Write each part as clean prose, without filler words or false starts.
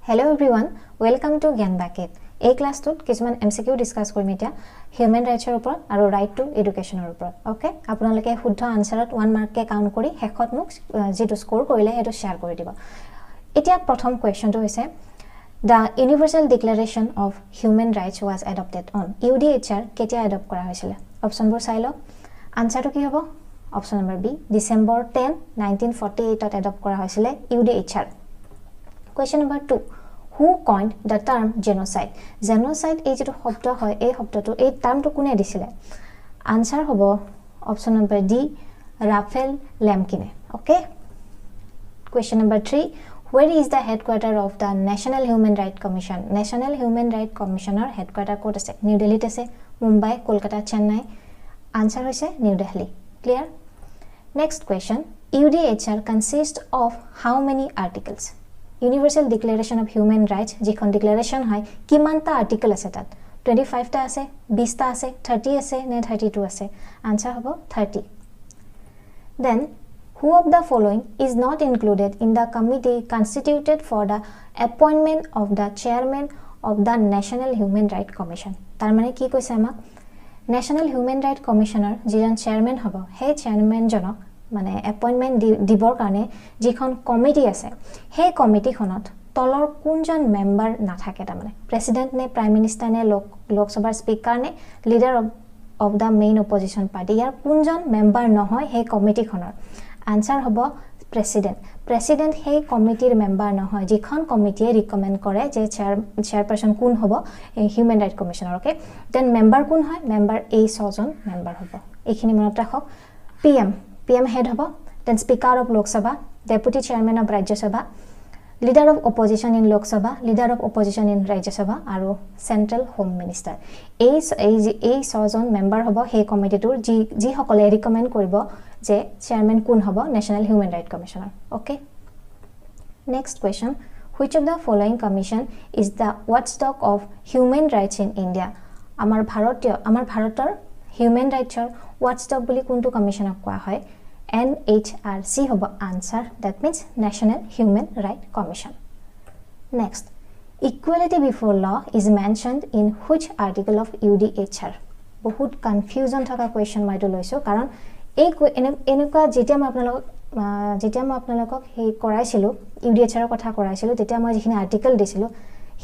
Hello everyone, welcome to Gyan Bucket. A class to কিছুমান MCQ discuss কৰিম এতিয়া human rights ৰ ওপৰত আৰু right to education ৰ ওপৰত ওকে আপোনালোকে শুদ্ধ আনসাৰত 1 মাৰ্ক কে কাউন্ট কৰি শেষত মোক যেটো স্কোৰ কৰিলে হেটো শেয়াৰ কৰি দিব এতিয়া প্ৰথম কোৱেশ্চনটো হৈছে The Universal Declaration of Human Rights was adopted on UDHR কেতিয়া এডপ্ট কৰা হৈছিল অপচনবোৰ চাই লওক আনসাৰটো কি হ'ব অপচন নম্বৰ বি ডিসেম্বৰ 10 1948 ত এডপ্ট কৰা হৈছিল UDHR Question number 2 Who coined the term genocide? Genocide এই যেটো শব্দ হয় এই শব্দটো এই টার্মটো কোনে দিছিলে আনসার হ'ব অপশন নম্বৰ ডি রাফেল ল্যামকিনে okay Question number 3 Where is the headquarter of the National Human Rights Commission? National Human Rights Commissioner headquarter ক'ত আছে নিউ দিল্লীত আছে মুম্বাই কলকাতা চেন্নাই আনসার হৈছে new Delhi Clear? Next question UDHR consists of how many articles? Universal Declaration of Human Rights যিখন ডিক্লাৰেচন হয় কিমানটা article আছে তাত 25 টা আছে 20 টা আছে 30 আছে নে 32 আছে আনসার হ'ব 30 Then who of the following is not included in the committee constituted for the appointment of the chairman of the National Human Rights Commission তাৰ মানে কি কৈছে আমাক National Human Rights Commissioner যিজন চেয়াৰম্যান হ'ব হে চেয়াৰম্যান জনক মানে এপয়েন্টমেন্ট দিবৰ কাৰণে যিখন কমিটি আছে হে কমিটিখনত তলৰ কোনজন মেম্বাৰ নাথাকে তাৰ মানে প্ৰেসিডেন্ট নে প্ৰাইম মিনিষ্টাৰ নে লোকসভাৰ স্পিকাৰ নে leader of the main opposition party ইয়াৰ কোনজন মেম্বাৰ নহয় হে কমিটিখনৰ আনসাৰ হ'ব প্ৰেসিডেন্ট হে কমিটিৰ মেম্বাৰ নহয় যিখন কমিটিয়ে ৰিকমেন্ড কৰে যে চেয়াৰপাৰসন কোন হ'ব হিউম্যান ৰাইট কমিশনৰ ওকে দেন মেম্বাৰ কোন হয় মেম্বাৰ এই ছজন মেম্বাৰ হ'ব এইখিনি মনত ৰাখক PM head hobo then speaker of Lok Sabha deputy chairman of Rajya Sabha leader of opposition in Lok Sabha leader of opposition in Rajya Sabha aru central home minister ei sojon member hobo he committee tur ji hokole recommend koribo je chairman kun hobo National Human Rights Commissioner okay next question which of the following commission is the watchdog of human rights in India amar bharator human rights watchdog বুলি কোনটো কমিশনক কোৱা হয় NHRC হ'ব answer that means National Human Rights Commission next equality before law is mentioned in which article of UDHR বহুত confusion থকা question মই তো লৈছো কাৰণ এই এনেকুৱা যেতিয়া মই আপোনালোকক হে কৰাইছিলো UDHR ৰ কথা কৰাইছিলো তেতিয়া মই যিখিনি আৰ্টিকেল দিছিলো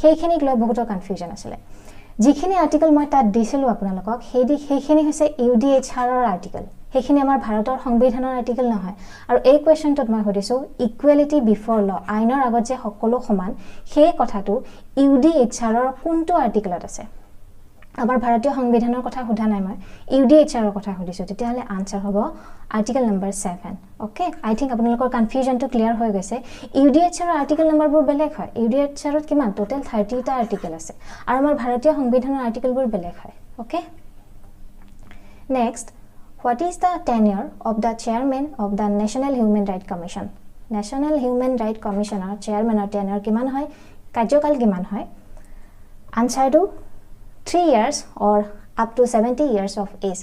সেইখিনি লৈ বহুত কনফিউজন আছিল যিখিনি আৰ্টিকেল মই তাত দিছিলো আপোনালোকক সেইখিনি হৈছে UDHR ৰ আৰ্টিকেল সেইখিনি আমাৰ ভাৰতৰ সংবিধানৰ আৰ্টিকেল নহয় আৰু এই কোৱেশ্চনটোত মই হদিছো ইকুৱেলিটি বিফৰ ল আইনৰ আগত যে সকলো সমান সেই কথাটো UDHR ৰ কোনটো আৰ্টিকেলত আছে আমাৰ ভাৰতীয় সংবিধানৰ কথা সোধা নাই মই UDHR ৰ কথা হদিছো তেতিয়াহলে আনসাৰ হ'ব article number 7 okay I think আপোনালোকৰ কনফিউজনটো ক্লিয়াৰ হৈ গৈছে UDHR ৰ আৰ্টিকেল নম্বৰবোৰ বেলেগ হয় UDHR ত কিমান টোটাল 30 টা আৰ্টিকেল আছে আৰু আমাৰ ভাৰতীয় সংবিধানৰ আৰ্টিকেলবোৰ বেলেগ হয় okay next What is the tenure of the chairman of the National Human Rights Commission? National Human Rights Commissioner chairman or tenure কিমান হয় কাৰ্যকাল কিমান হয় Answer to 3 years or up to 70 years of age.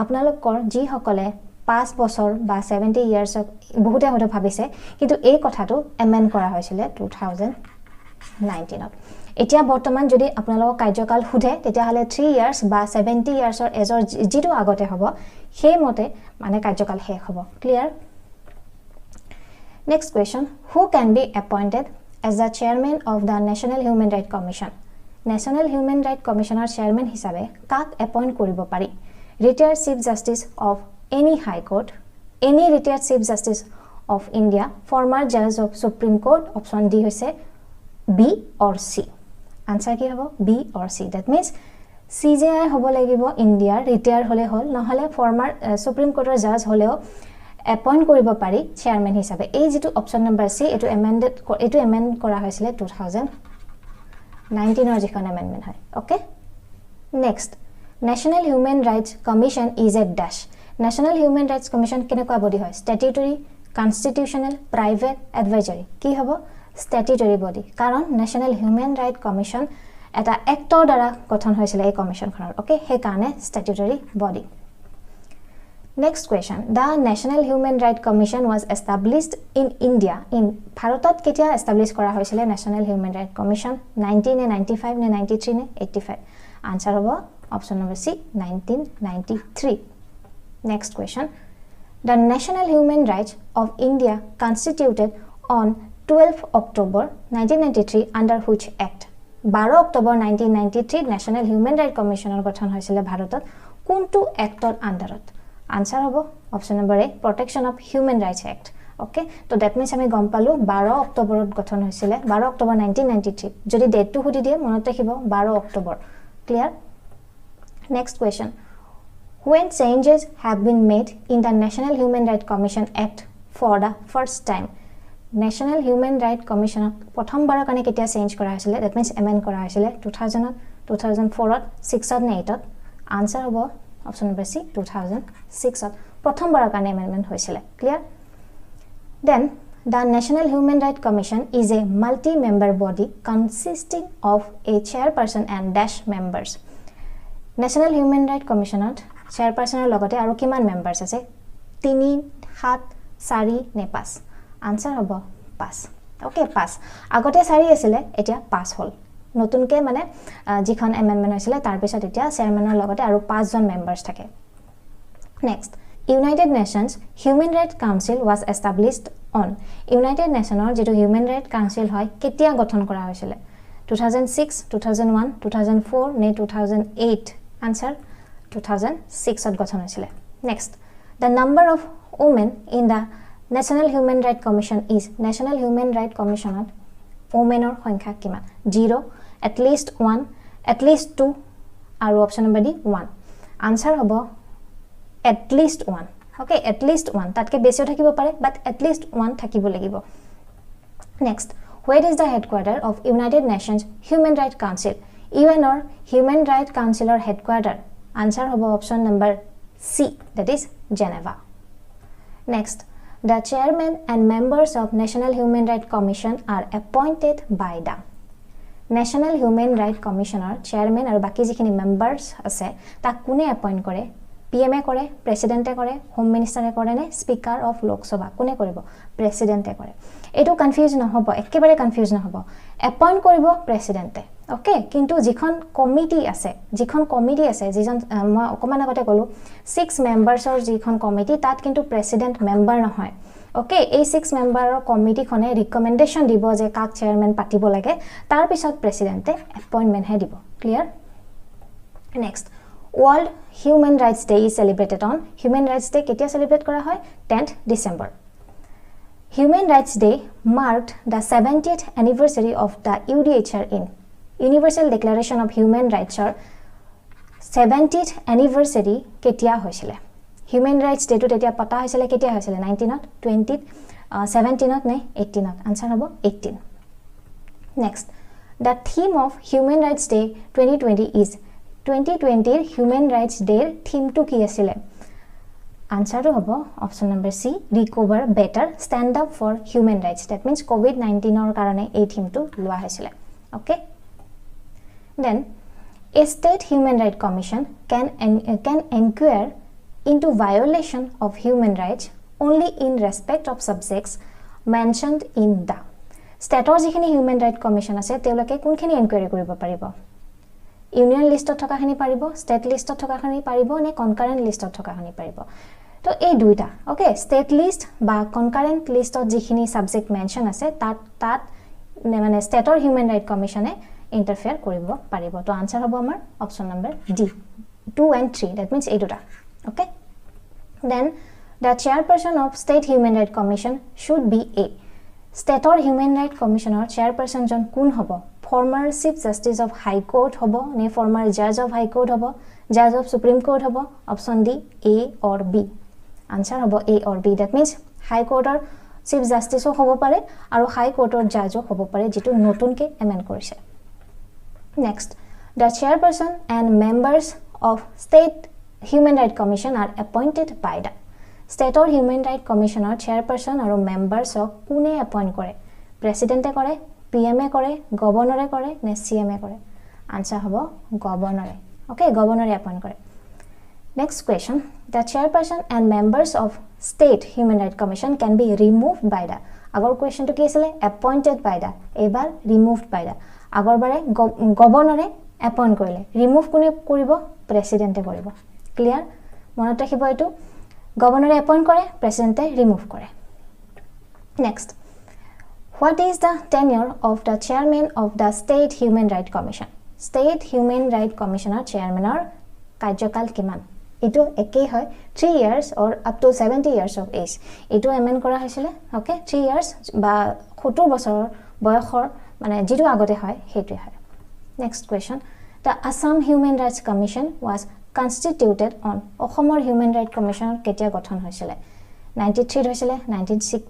আপোনালোকৰ যি সকলে 5 বছৰ বা 70 years বহুতে হয়তো ভাবিছে কিন্তু এই কথাটো এমেন্ড কৰা হৈছিল 2019 ত এতিয়া বৰ্তমান যদি আপোনালোকৰ কাৰ্যকাল খুধে তেতিয়া হলে 3 years বা 70 years অৰ এজৰ যিটো আগতে হ'ব সেই মতে মানে কাৰ্যকাল শেষ হ'ব clear next question who can be appointed as the chairman of the National Human Rights Commission National Human Rights Commissioner chairman হিচাপে কাক এপইন্ট কৰিব পাৰি retired chief justice of any high court any retired chief justice of India former judge of Supreme Court option D হৈছে B or C answer কি হ'ব B or C that means CJI হ'ব লাগিব ইন্ডিয়াৰ retire হলে হল নহলে former supreme কোৰ্টৰ জাজ হলেও appoint কৰিব পাৰি চেয়াৰম্যান হিচাপে এই যেটো অপচন নম্বৰ C এটো এমেন্ড কৰা হৈছিল 2019 ৰ যিখন এমেন্ডমেন্ট হয় okay next National Human Rights Commission is a dash National Human Rights Commission কেনেকুৱা বডি হয় স্ট্যাটিউটৰি কনস্টিটিউশনাল প্ৰাইভেট এডভাইজৰি কি হ'ব স্ট্যাটিউটৰি বডি কাৰণ National Human Rights Commission এটা এক্টৰ দ্বাৰা গঠন হৈছিল এই কমিশনখনৰ ওকে হে কাৰণে স্ট্যাটিউটৰি body Next question. The National Human Rights Commission was established in India. In Bharatot ketia establish kora hoisile National Human Rights Commission 1995 ne 93 ne 85. Answer hobo option number C 1993. Next question. The National Human Rights of India constituted on 12 October 1993 under which act? 12 October 1993 National Human Rights Commission গঠন হৈছিল ভাৰতত কোনটো এক্টৰ আন্ডাৰত answer হ'ব option number A protection of human rights act okay তো that means আমি গম পালো 12 অক্টোবৰত গঠন হৈছিল 12 অক্টোবৰ 1993 যদি ডেটটো হুদি দিয়ে মনত ৰাখিব 12 October clear next question when changes have been made in the National Human Rights Commission Act for the first time National Human Rights Commission প্ৰথমবাৰৰ কাৰণে কেতিয়া চেঞ্জ কৰা হৈছিল দ্যাট মিন্স এমেন্ড কৰা হৈছিল 2000 2004 6 ত 8 ত আনসাৰ হ'ব অপচন নম্বৰ সি 2006 ত প্ৰথমবাৰৰ কাৰণে এমেন্ডমেন্ট হৈছিল clear then the National Human Rights Commission is a multi-member body consisting of a chairperson and dash members National Human Rights Commission chairpersoner লগতে আৰু কিমান মেম্বাৰস আছে 3 7 4 নে 5 আনসাৰ হ'ব 5 ওকে 5 আগতে 4 আছিল এতিয়া 5 হল নতুনকে মানে যিখন এমেন্ডমেন্ট হৈছিল তাৰ পিছত এতিয়া চেয়াৰম্যানৰ লগতে আৰু 5 জন মেম্বাৰস থাকে next United Nations Human Rights Council was established on United Nations যেটো Human Rights Council হয় কেতিয়া গঠন কৰা হৈছিল 2006 2001 2004 নে 2008 আনসাৰ 2006 ত গঠন হৈছিল next the number of women in the National Human Rights Commission is National Human Rights Commission womenৰ সংখ্যা কিমান 0 at least 1 at least 2 আৰু অপচন নম্বৰ ডি 1 আনসাৰ হ'ব at least 1 okay at least 1 তাতকে বেছিও থাকিব পাৰে but at least 1 থাকিব লাগিব next where is the headquarter of United Nations Human Rights Council UN or Human Rights Council or headquarter answer hobo option number C that is Geneva next the chairman and members of National Human Rights Commission are appointed by the National Human Rights Commissioner chairman আৰু বাকি যিখিনি members আছে তাক কোনে appoint কৰে PMA কৰে প্ৰেসিডেন্টে কৰে home মিনিষ্টাৰে কৰে নে স্পিকাৰ অফ লোকসভা কোনে কৰিব প্ৰেসিডেন্টে কৰে এটো কনফিউজ নহব একেবাৰে কনফিউজ নহব এপইন্ট কৰিব প্ৰেসিডেন্টে ওকে কিন্তু যিখন কমিটি আছে যিজন মই অকমান আগতে কলো 6 মেম্বাৰছৰ যিখন কমিটি তাত কিন্তু প্ৰেসিডেন্ট মেম্বাৰ নহয় ওকে এই 6 মেম্বাৰৰ কমিটি খনে ৰিকমেন্ডেশন দিব যে কাক চেয়াৰম্যান পাতিব লাগে তাৰ পিছত প্ৰেসিডেন্টে এপইন্টমেন্ট হে দিব clear next World Human Rights Day is celebrated on Human Rights Day ketia celebrate kora hoy 10th December Human Rights Day marked the 70th anniversary of the UDHR in Universal Declaration of Human Rights 70th anniversary ketia hoisile Human Rights Day to tetia pata hoisile ketia hoisile 19th 20th 17th ne 18th answer hobo 18 next the theme of Human Rights Day 2020 is 2020 Human Rights Day theme to ki asile answer to hobo option number C recover better stand up for human rights that means COVID-19 or karone ei theme to lua hoisile okay then a state human rights commission can inquire into violation of human rights only in respect of subjects mentioned in the state or jikhini human rights commission ase teoloke kunkhini inquiry koribo paribo union লিষ্টত থকাখিনি পাৰিব state লিষ্টত থকাখিনি পাৰিব নে কনকাৰেন্ট লিষ্টত থকাখিনি পাৰিব তো এই দুইটা ওকে ষ্টেট লিষ্ট বা কনকাৰেন্ট লিষ্টত যিখিনি সাবজেক্ট মেনশন আছে তাত মানে ষ্টেটৰ হিউম্যান ৰাইট কমিশনে ইন্টাৰফেয়াৰ কৰিব পাৰিব তো আনসাৰ হ'ব আমাৰ option number D 2 and 3 that means এই দুটা okay then the chairperson of state human right commission should be a ষ্টেটৰ হিউম্যান ৰাইট কমিশনৰ চেয়াৰপাৰসন জন কোন হ'ব former chief justice of high court hobo ne former judge of high court hobo judge of supreme court hobo option D A or B answer hobo A or B that means high court or chief justice hobo pare aru high court or judge hobo pare jitu notun ke amend korise next the chairperson and members of state human right commission are appointed by the state or human right commissioner chairperson aru members of kune appoint kore president e kore PMA কৰে গভৰ্ণৰে কৰে নে CMA কৰে answer হ'ব গভৰ্ণৰে okay গভৰ্ণৰে appoint কৰে Next question. The chairperson and members of State Human Rights Commission can be removed by the. Agor question to ki asile appointed by the. Ebar removed by the. Agor bare governor appoint korile. Remove kone koribo president e koribo. Clear? Monot rakhibo etu. Governor appoint kore, president e remove kore. Next. What is the tenure of the chairman of the State Human Rights Commission? State Human Rights Commissioner chairman or কাৰ্যকাল কিমান এটো একেই হয় 3 years or up to 70 years of age এটো এমেন কৰা হৈছিল okay 3 years বা 70 বছৰ বয়সৰ মানে যেটো আগতে হয় হেতু হয় next question the Assam Human Rights Commission was constituted on অসমৰ Human Rights Commission কেতিয়া গঠন হৈছিল 93 হৈছিল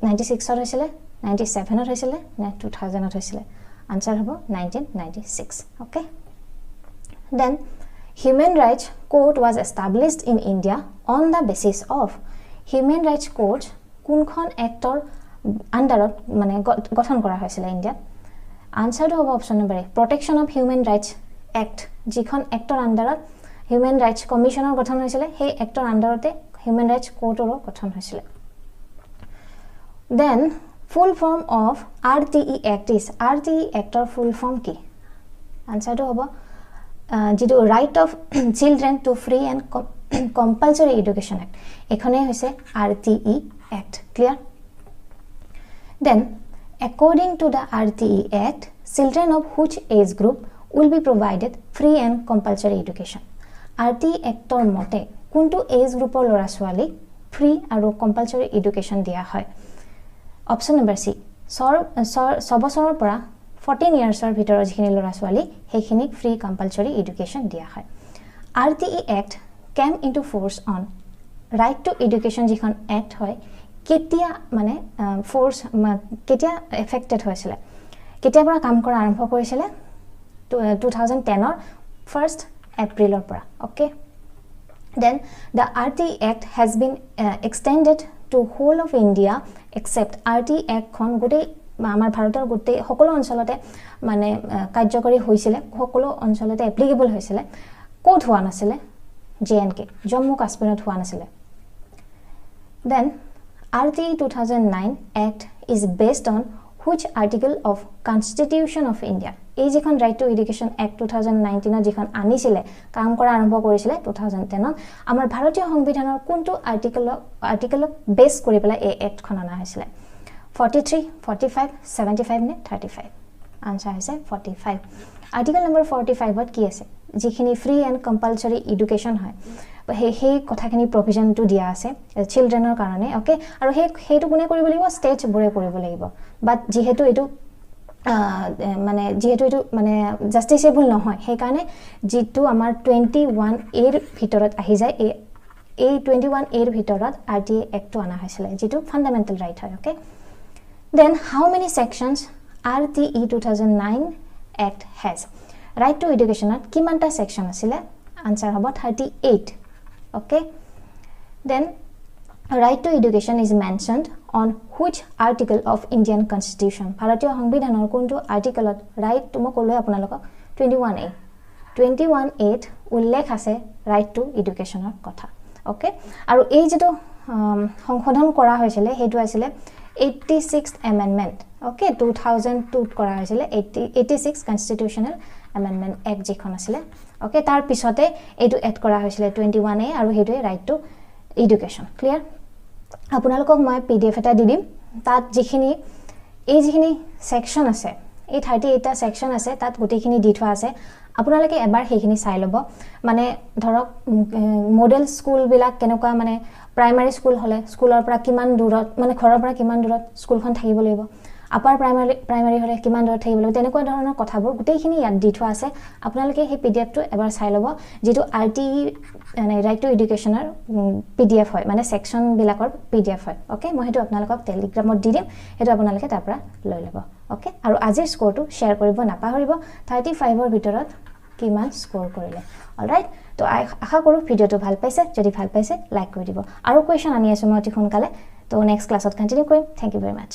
96 ত হৈছিল 97 ত হৈছিল না 2000 ত হৈছিল আনসার হ'ব 1996 okay then Human Rights Court was established in India on the basis of Human Rights Court kunkhon actor under mane gothon kora hoisile India answer to option number A Protection of Human Rights Act jikhon actor under Human Rights Commissioner gothon hoisile he actor under te Human Rights Court oro gothon hoisile then full form of RTE Act is RTE Act or full form ki answer to hobo যেটো right of children to free and compulsory education act এখনে হইছে RTE act clear then according to the RTE act children of which age group will be provided free and compulsory education RTE অ্যাক্টৰ মতে কোনটো as গ্ৰুপৰ ল'ৰা ছোৱালী free আৰু compulsory education দিয়া হয় অপশন নম্বৰ সি 6 বছৰৰ পৰা 14 years or ভিতৰৰ যিখিনি ল'ৰা ছোৱালী হেখিনি ফ্ৰী কম্পালসৰি এডুকেশন দিয়া হয় RTE act came into force on right to education যিখন অ্যাক্ট হয় কেতিয়া মানে ফোর্স কেতিয়া এফেক্টেড হৈছিল কেতিয়া পৰা কাম কৰা আৰম্ভ কৰিছিল 2010 ৰ 1st এপ্ৰিলৰ পৰা okay then the RTE Act has been extended to whole of India except RTE Act খন গোটে আমাৰ ভাৰতৰ গোটে সকলো অঞ্চলতে মানে কাৰ্যকৰী হৈছিল সকলো অঞ্চলতে এপ্লিকেবল হৈছিল কোড হোৱা নাছিল জেএনকে জম্মু কাশ্মীৰত হোৱা নাছিল then RTE 2009 Act is based on which article of Constitution of India এই যিখন রাইট টু এডুকেশন Act 2019 যিখন আনিছিল কাম কৰা আৰম্ভ কৰিছিল 2010 আমাৰ ভাৰতীয় সংবিধানৰ কোনটো আৰ্টিকেল বেস কৰি পেলাই এই এক্ট খন আনা হৈছিল 43 45 75 নে 35 আনসার আছে 45 আর্টিকেল নাম্বার 45 ত কি আছে যিখিনি ফ্রি এন্ড কম্পালসরি এডুকেশন হয় সেই কথাখিনি প্রভিজন টু দিয়া আছে চিলড্ৰেনৰ কাৰণে ওকে আৰু সেইটো কোনে কৰিব লাগিব স্টেট বৰে কৰিব লাগিব বাট যেহেতু এটো মানে যেহেতু এটো মানে জাস্টিসেবল নহয় সেই কাৰণে যেটো আমাৰ 21 এৰ ভিতৰত আহি যায় এই 21 এৰ ভিতৰত RTE এক্ট আনা হৈছিল যেটো ফান্ডামেন্টাল ৰাইট হয় okay then how many sections RTE 2009 Act has right to education at kimanta section asile answer about 38 okay then right to education is mentioned on which article of Indian Constitution bharatiya সংবিধানৰ কোনটো আৰ্টিকেলত right to মকলৈ আপোনালোকক 21A 21A উল্লেখ আছে right to educationৰ কথা okay আৰু এই যেটো সংশোধন কৰা হৈছিল হেতু আছিল 86th amendment okay 2002 কৰা হৈছিল 86 constitutional amendment act যিখন আছিল okay তাৰ পিছতে এটো এড কৰা হৈছিল 21A আৰু হেতু right to education clear আপোনালোকক মই pdf এটা দি দিম তাত যিখিনি এই যিখিনি সেকশন আছে এই 38 টা সেকশন আছে তাত গোটেইখিনি দি থোৱা আছে আপোনালোকে এবাৰ হেখিনি চাই লব মানে ধৰক মডেল স্কুল বিলাক কেনেকুৱা মানে প্ৰাইমাৰী স্কুল হলে স্কুলৰ পৰা কিমান দূৰত মানে ঘৰৰ পৰা কিমান দূৰত স্কুলখন থাকিব লাগিব আপাৰ প্ৰাইমাৰী হলে কিমান দূৰত থাকিব লাগিব তেনেকুৱা ধৰণৰ কথাবোৰ গোটেইখিনি ইয়াত দি থোৱা আছে আপোনালোকে সেই pdf টো এবাৰ চাই লব যেটো RTE মানে ৰাইট টু এডুকেশনৰ pdf হয় মানে সেকশন বিলাকৰ pdf হয় ওকে মই হেতু আপোনালোকক টেলিগ্ৰামত দি দিম হেতু আপোনালোকে তাৰ পৰা লৈ লব ওকে আৰু আজিৰ স্কোৰটো শেয়াৰ কৰিব নাপাহৰিব 35 ৰ ভিতৰত কিমান স্কোৰ কৰিলে অলৰাইট তো আশা কৰো ভিডিওটো ভাল পাইছে যদি ভাল পাইছে লাইক কৰি দিব আৰু কোৱেশ্চন আনি আছো মই অতি সোনকালে তো নেক্সট ক্লাছত কন্টিনিউ কৰিম থ্যাংক ইউ ভেৰি মাচ